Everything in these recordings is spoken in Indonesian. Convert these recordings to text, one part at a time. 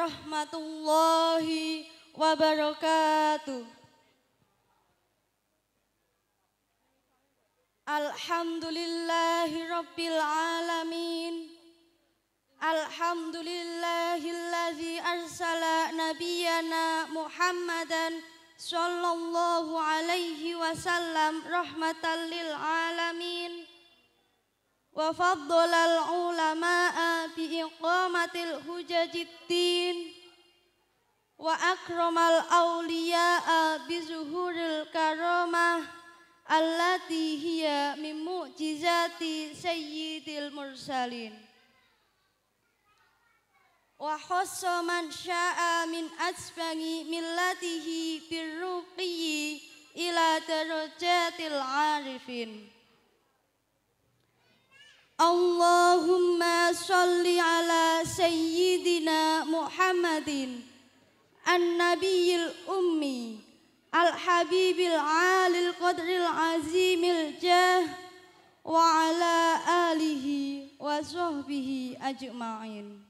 warahmatullahi wabarakatuh. Alhamdulillahi rabbil alamin. Alhamdulillahilladzi arsala nabiyyana Muhammadan sallallahu alaihi wasallam rahmatan lil alamin. Wa faddalal ulama'a bi iqamatil hujajiddin wa akramal awliya'a bi zuhuril karamah allati hiya min mu'jizati sayyidil mursalin wa khassa man sya'a min asbangi millatihi birruqiyyi ila darajatil arifin. Allahumma sholli ala sayyidina Muhammadin an-nabiyil ummi al-habibil alil qadril azimil jah wa ala alihi wa sahbihi ajma'in.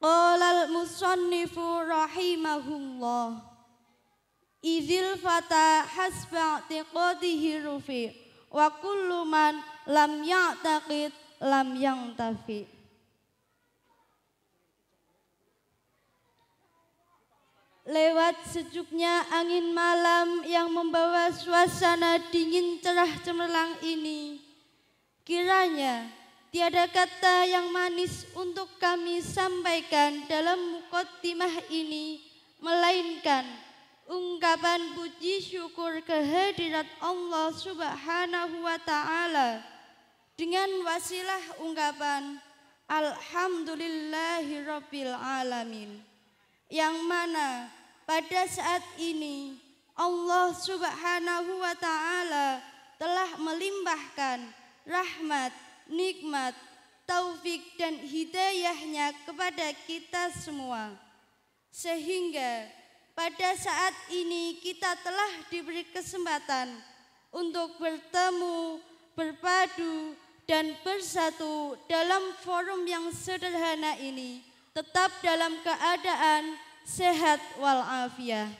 Qala al-musannifu rahimahullah idhil fata hasba i'tiqadihi rufi' wa kullu man lam ya'taqid lam yantafi. Lewat sejuknya angin malam yang membawa suasana dingin cerah cemerlang ini, kiranya tiada kata yang manis untuk kami sampaikan dalam muqaddimah ini melainkan ungkapan puji syukur kehadirat Allah Subhanahu wa Ta'ala dengan wasilah ungkapan Alhamdulillahi Rabbil Alamin, yang mana pada saat ini Allah Subhanahu wa Ta'ala telah melimpahkan rahmat, nikmat, taufik dan hidayahnya kepada kita semua, sehingga pada saat ini kita telah diberi kesempatan untuk bertemu, berpadu, dan bersatu dalam forum yang sederhana ini, tetap dalam keadaan sehat walafiat.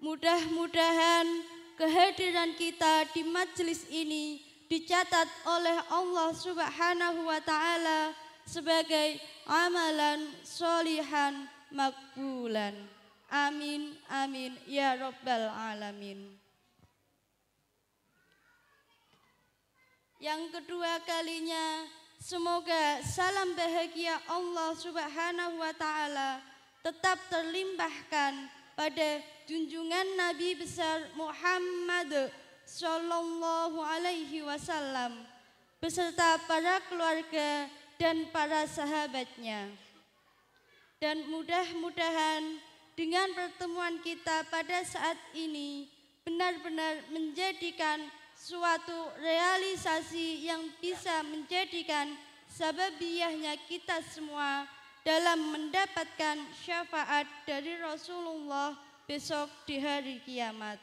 Mudah-mudahan kehadiran kita di majelis ini dicatat oleh Allah Subhanahu wa Ta'ala sebagai amalan sholihan makbulan. Amin amin ya rabbal alamin. Yang kedua kalinya, semoga salam bahagia Allah Subhanahu wa Ta'ala tetap terlimpahkan pada junjungan Nabi besar Muhammad sallallahu alaihi wasallam beserta para keluarga dan para sahabatnya. Dan mudah-mudahan dengan pertemuan kita pada saat ini benar-benar menjadikan suatu realisasi yang bisa menjadikan sababiyahnya kita semua dalam mendapatkan syafaat dari Rasulullah besok di hari kiamat.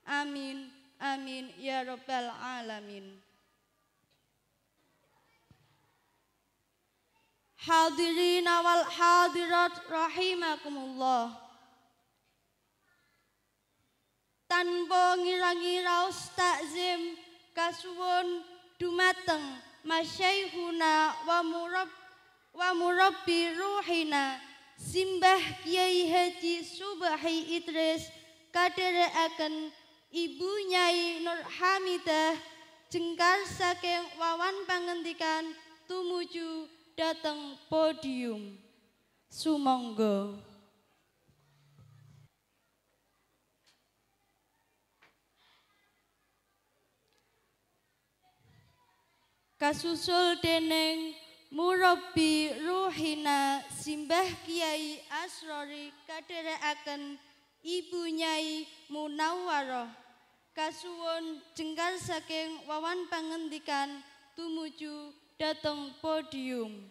Amin, amin ya rabbal alamin. Hadirin wal hadirat rahimakumullah. Tanpa ngira-ngira takzim kasuwun dumateng masyaikhuna wa murabbi ruhina Simbah Kiai Haji Subahi Idris kadherekaken Ibu Nyai Nur Hamidah jengkar saking wawan pangendikan tumuju dateng podium. Sumangga. Kasusul dening murabbi ruhina Simbah Kiai Asrori kadherekaken Ibu Nyai Munawwarah kasuwun jengkar saking wawan pangendikan tumuju dateng podium.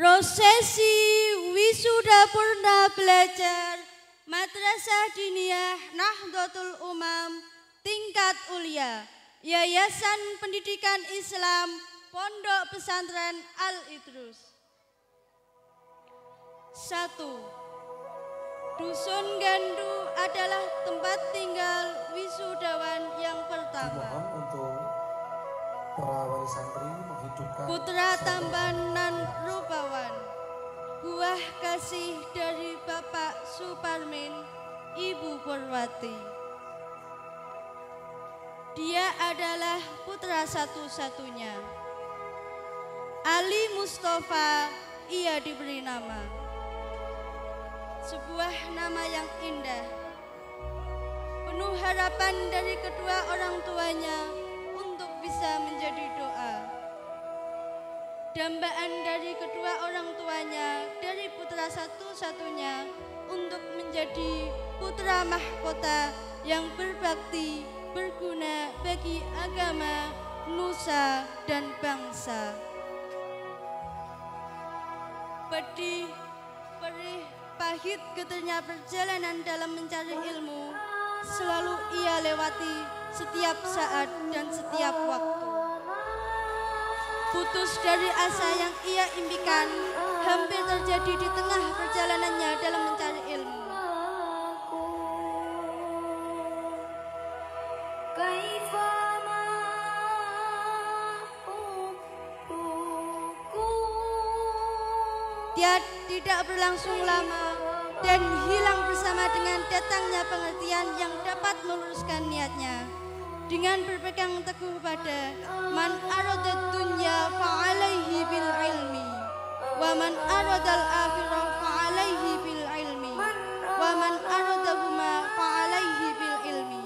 Prosesi wisuda purna belajar Madrasah Diniyah Nahdlatul Umam tingkat ulia Yayasan Pendidikan Islam Pondok Pesantren Al-Idrus. 1. Dusun Gandu adalah tempat tinggal wisudawan yang pertama. Dimohon untuk para wali santri menghidupkan Putra Tambanan Rupawan, buah kasih dari Bapak Suparmin, Ibu Purwati. Dia adalah putra satu-satunya. Ali Mustafa, ia diberi nama. Sebuah nama yang indah, penuh harapan dari kedua orang tuanya untuk bisa menjadi doa. Dambaan dari kedua orang tuanya, dari putra satu-satunya untuk menjadi putra mahkota yang berbakti, berguna bagi agama, nusa, dan bangsa. Pedih, perih, pahit getirnya perjalanan dalam mencari ilmu selalu ia lewati setiap saat dan setiap waktu. Putus dari asa yang ia impikan hampir terjadi di tengah perjalanannya dalam mencari ilmu. Dia tidak berlangsung lama dan hilang bersama dengan datangnya pengertian yang dapat meluruskan niatnya. Dengan berpegang teguh pada man aradad dunya fa'alaihi bil ilmi wa man aradal akhirah fa'alaihi bil ilmi wa man aradahuma fa'alaihi bil ilmi.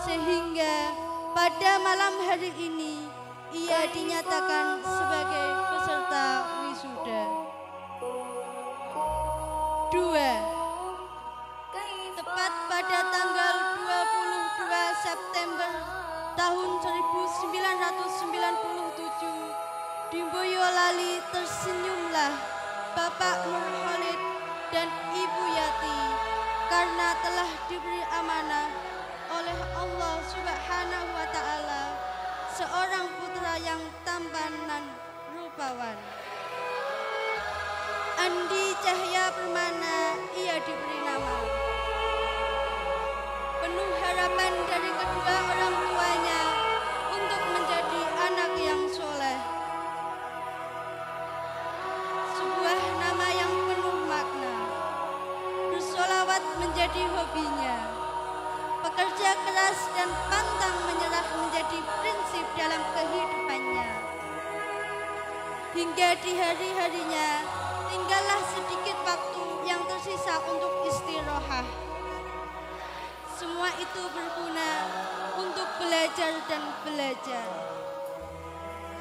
Sehingga pada malam hari ini ia dinyatakan sebagai peserta wisuda. 2. Tepat pada tanggal 22 September tahun 1997 di Boyolali tersenyumlah Bapak Nur Khalid dan Ibu Yati karena telah diberi amanah oleh Allah Subhanahu wa Ta'ala seorang putra yang tampan dan rupawan. Andi Cahya Permana, ia diberi nama. Penuh harapan dari kedua orang tuanya untuk menjadi anak yang soleh. Sebuah nama yang penuh makna. Bersolawat menjadi hobinya. Pekerja keras dan pantang menyerah menjadi prinsip dalam kehidupannya. Hingga di hari-harinya tinggallah sedikit waktu yang tersisa untuk istirahat. Semua itu berguna untuk belajar dan belajar.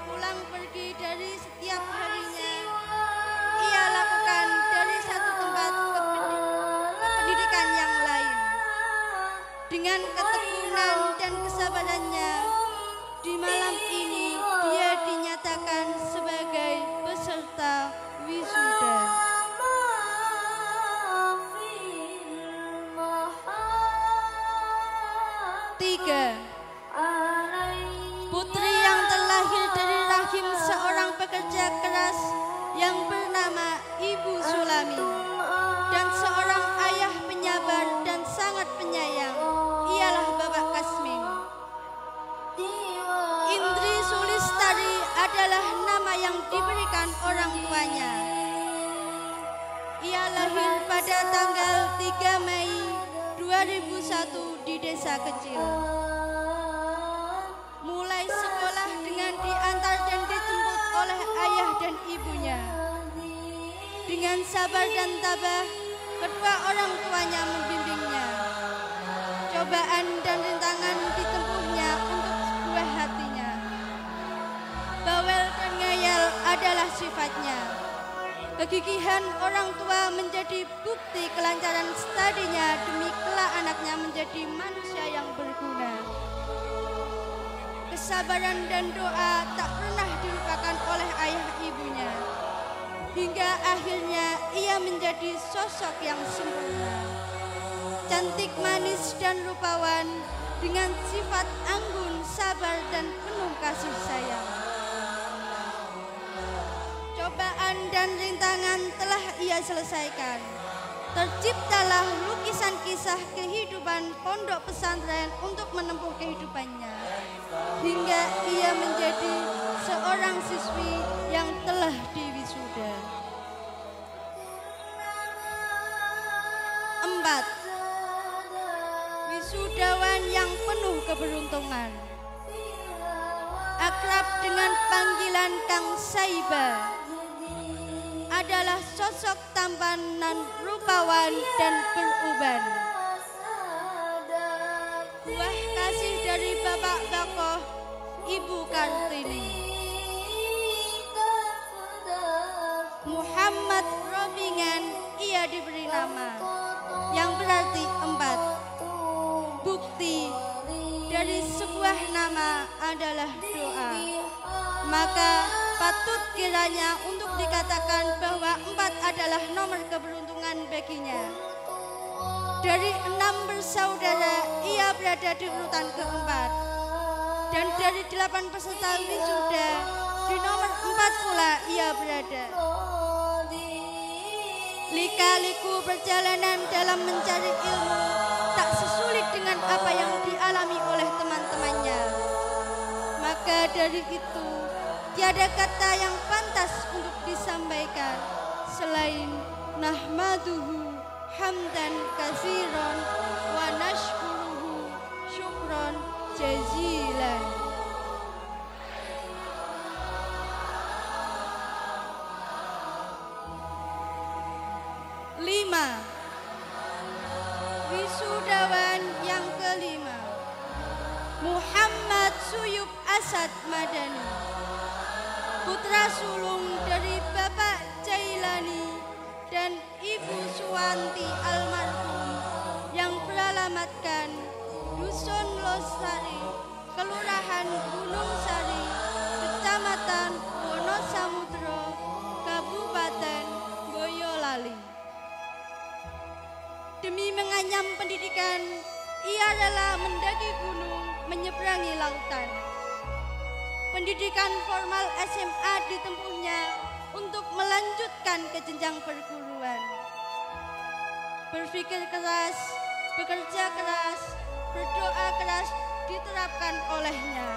Pulang pergi dari setiap harinya, ia lakukan dari satu tempat ke pendidikan yang lain. Dengan ketekunan dan kesabarannya, di malam ini dia dinyatakan sebagai peserta wisuda. 3. Putri yang terlahir dari rahim seorang pekerja keras yang bernama Ibu Sulami dan seorang ayah penyabar dan sangat penyayang, ialah Bapak Kasmin. Indri Sulistari adalah nama yang diberikan orang tuanya. Ia lahir pada tanggal 3 Mei 2001 di desa kecil. Mulai sekolah dengan diantar dan dijemput oleh ayah dan ibunya. Dengan sabar dan tabah, kedua orang tuanya membimbingnya. Cobaan dan rintangan ditempuhnya untuk sebuah hatinya. Bawel dan ngayal adalah sifatnya. Kegigihan orang tua menjadi bukti kelancaran studinya demi kelak anaknya menjadi manusia yang berguna. Kesabaran dan doa tak pernah dilupakan oleh ayah ibunya. hingga akhirnya ia menjadi sosok yang sempurna. Cantik, manis, dan rupawan dengan sifat anggun, sabar, dan penuh kasih sayang. Cobaan dan rintangan telah ia selesaikan. Terciptalah lukisan kisah kehidupan pondok pesantren untuk menempuh kehidupannya, hingga ia menjadi seorang siswi yang telah diwisuda. 4. Wisudawan yang penuh keberuntungan. Akrab dengan panggilan Kang Saiba, adalah sosok tampan dan rupawan dan beruban. Buah kasih dari Bapak Bakoh, Ibu Kartini. Muhammad Robingan ia diberi nama, yang berarti 4. Bukti dari sebuah nama adalah doa. Maka patut kiranya untuk dikatakan bahwa 4 adalah nomor keberuntungan baginya. Dari 6 bersaudara, ia berada di urutan keempat. Dan dari 8 peserta wisuda, di nomor 4 pula ia berada. Lika-liku perjalanan dalam mencari ilmu tak sesulit dengan apa yang dialami oleh teman-temannya. Maka dari itu, tiada kata yang pantas untuk disampaikan selain nahmaduhu hamdan katsiran wa nashkuruhu syukron jazilan. Wisudawan yang kelima, Muhammad Suyub Asad Madani, putra sulung dari Bapak Jailani dan Ibu Suwanti almarhum, yang beralamatkan Dusun Losari, Kelurahan Gunung Sari, Kecamatan Wonosamudro, Kabupaten Boyolali. Demi menganyam pendidikan, ia rela mendaki gunung, menyeberangi lautan. Pendidikan formal SMA ditempuhnya untuk melanjutkan ke jenjang perguruan. Berpikir keras, bekerja keras, berdoa keras diterapkan olehnya.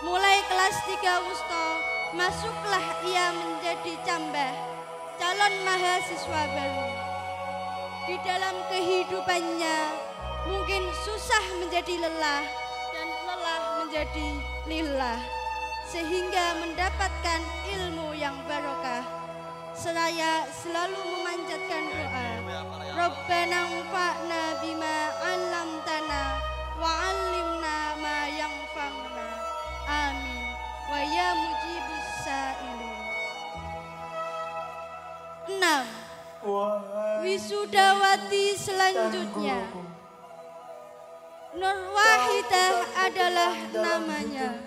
Mulai kelas 3 wusto, masuklah ia menjadi cambah, calon mahasiswa baru. Di dalam kehidupannya mungkin susah menjadi lelah dan lelah menjadi lillah, sehingga mendapatkan ilmu yang barokah. Seraya selalu memanjatkan doa, Rabbana anfa'na bima 'allamtana wa 'allimna ma yanfa'una. Amin. Wa ya mujibus sa'ilin. 6. Wisudawati selanjutnya, Nur Wahidah adalah namanya.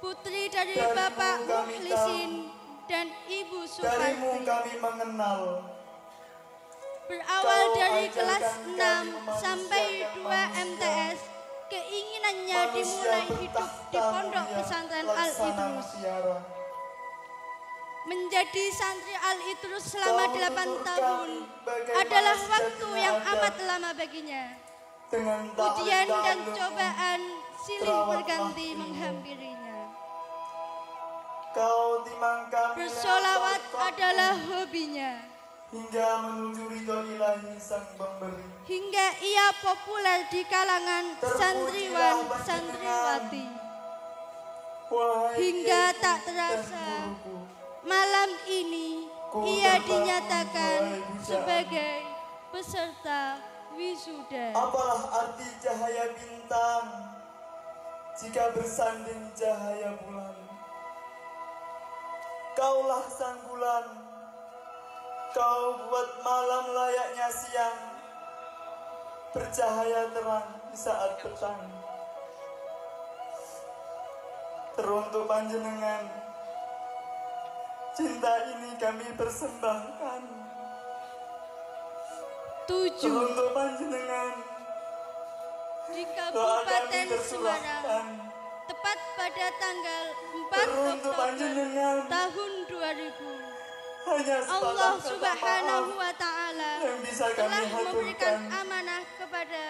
Putri dari Bapak Mukhlisin dan Ibu Suparti. Kami mengenal. Berawal dari kelas 6 sampai 2 MTS, keinginannya dimulai hidup di Pondok Pesantren Al-Idrus. Menjadi santri Al-Idrus selama 8 tahun adalah waktu yang amat lama baginya. Ujian dan cobaan silih berganti menghampirinya. Bersolawat adalah hobinya. Hingga menuju ridho ilahi sang pemberi. Hingga ia populer di kalangan santriwan santriwati. Hingga tak terasa, malam ini ia dinyatakan sebagai peserta wisuda. Apalah arti cahaya bintang jika bersanding cahaya bulan? Kaulah sang bulan, kau buat malam layaknya siang, bercahaya terang di saat petang. Teruntuk panjenengan cinta ini kami persembahkan 7. untuk panjenengan. Di Doa kami Kabupaten Semarang tersurahkan tepat pada tanggal 4 untuk Oktober panjenengan. tahun 2000. Hanya Allah sepatah kata Subhanahu maaf wa Ta'ala yang bisa kami telah memberikan haturkan. amanah kepada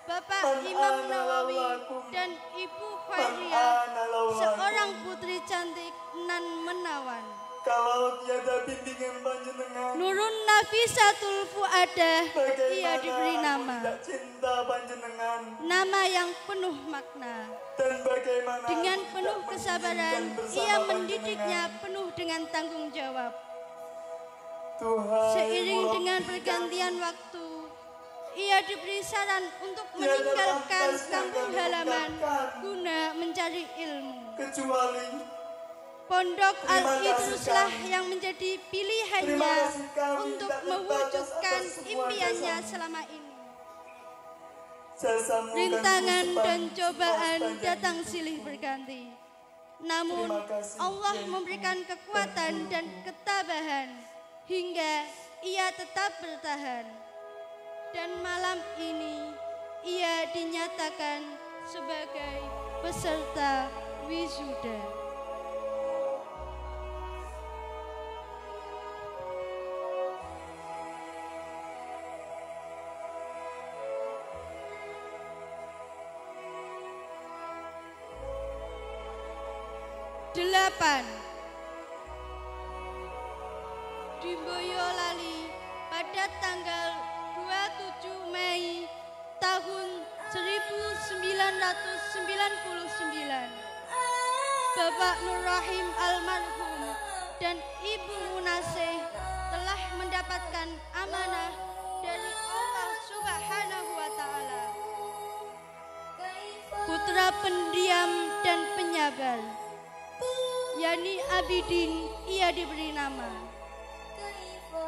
Bapak Man Imam ana Nawawi laulakum. dan Ibu Man Khairiyah, ana laulakum. seorang putri cantik nan menawan. Kalau tiada bimbingan panjenengan, Nurun Nafisatul Fuadah, ia bagaimana diberi aku nama. tidak cinta panjenengan? Nama yang penuh makna. Dan bagaimana Dengan aku penuh tidak kesabaran, menginginkan bersama ia mendidiknya panjenengan? penuh dengan tanggung jawab. Tuhan, Seiring Murabbi dengan kami, pergantian waktu, ia diberi saran untuk Tiada meninggalkan pantasnya kampung kami halaman ungkapkan. guna mencari ilmu. kecuali Pondok Terima Al-Idruslah kasih kami. yang menjadi Terima pilihannya kasih kami untuk tidak terbatas mewujudkan atas semua impiannya jasa. selama ini. jasamu kan Rintangan ku dan sepanjang cobaan hidup. datang silih berganti. Namun Terima kasih, Allah Kiai memberikan Guru kekuatan dan dan Guru. ketabahan hingga ia tetap bertahan. Dan malam ini ia dinyatakan sebagai peserta wisuda. Delapan, di Boyolali pada tanggal 27 Mei tahun 1999, Bapak Nur Rahim almarhum dan Ibu Munasih telah mendapatkan amanah dari Allah Subhanahu wa Ta'ala. Putra pendiam dan penyabar, Yani Abidin, ia diberi nama.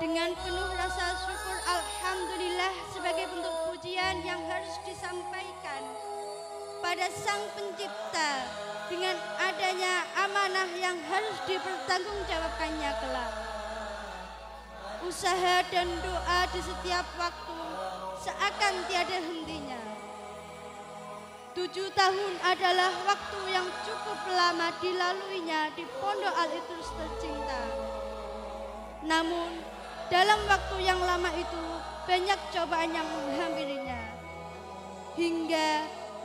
Dengan penuh rasa syukur alhamdulillah sebagai bentuk pujian yang harus disampaikan pada Sang Pencipta dengan adanya amanah yang harus dipertanggungjawabkannya kelak. Usaha dan doa di setiap waktu seakan tiada hentinya. 7 tahun adalah waktu yang cukup lama dilaluinya di Pondok Al-Idrus tercinta. Namun, dalam waktu yang lama itu banyak cobaan yang menghampirinya. Hingga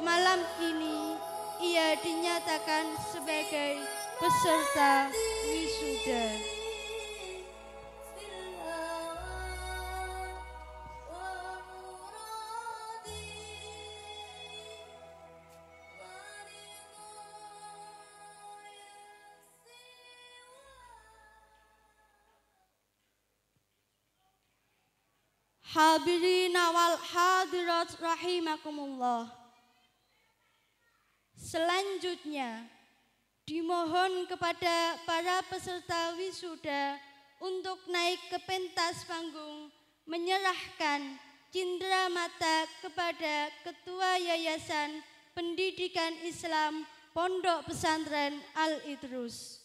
malam ini ia dinyatakan sebagai peserta wisuda. Hadirin wal hadirat rahimakumullah. Selanjutnya dimohon kepada para peserta wisuda untuk naik ke pentas panggung menyerahkan cindera mata kepada Ketua Yayasan Pendidikan Islam Pondok Pesantren Al-Idrus.